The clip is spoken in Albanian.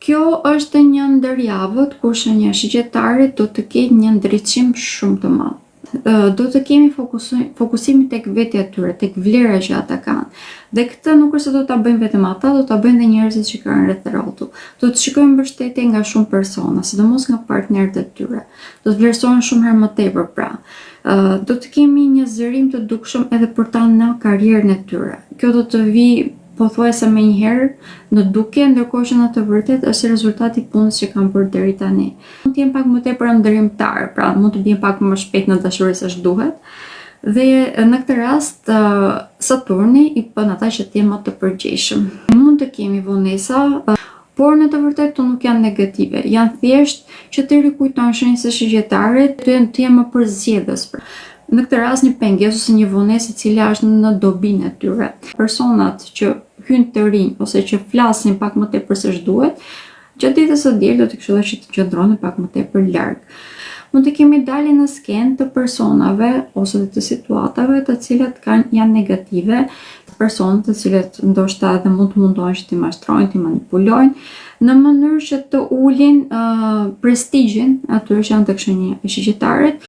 Kjo është një ndër javët kur shenja shigjetare do të ketë një ndriçim shumë të madh. Do të kemi fokusimin tek vetja e tyre, tek vlera që ata kanë. Dhe këtë nuk është se do ta bëjnë vetëm ata, do ta bëjnë edhe njerëzit që kanë rreth rrotull. Do të shikojnë mbështetje nga shumë persona, sidomos nga partnerët e tyre. Do të vlerësohen shumë herë më tepër pra. Do të kemi një zërim të dukshëm edhe për ta në karrierën e tyre. Kjo do të vijë pothuajse me njëherë në dukje, ndërkohë që në të vërtetë është rezultati i punës që kanë bërë deri tani. Mund të jenë pak më tepër ndërimtar, pra mund të bien pak më shpejt në dashuri se ç'duhet. Dhe në këtë rast Saturni i bën ata që të jenë më të përgjegjshëm. Mund të kemi vonesa, por në të vërtetë to nuk janë negative. Janë thjesht që të rikujtojnë shenjës së shigjetare të jenë më përzgjedhës. Në këtë rast një pengesë ose një vonesë e cila është në dobinë e tyre. Personat që hynë të rinj ose që flasin pak më tepër se ç'duhet, gjatë ditës së diel do të këshilloj që të qëndroni pak më tepër larg. Mund të kemi dalje në skenë të personave ose të situatave të cilat janë negative, personat të cilët ndoshta edhe mund të mundohen që t'i mashtrojnë, t'i manipulojnë, në mënyrë që të ulin prestigjin atyre që janë tek shenja e shigjetarit.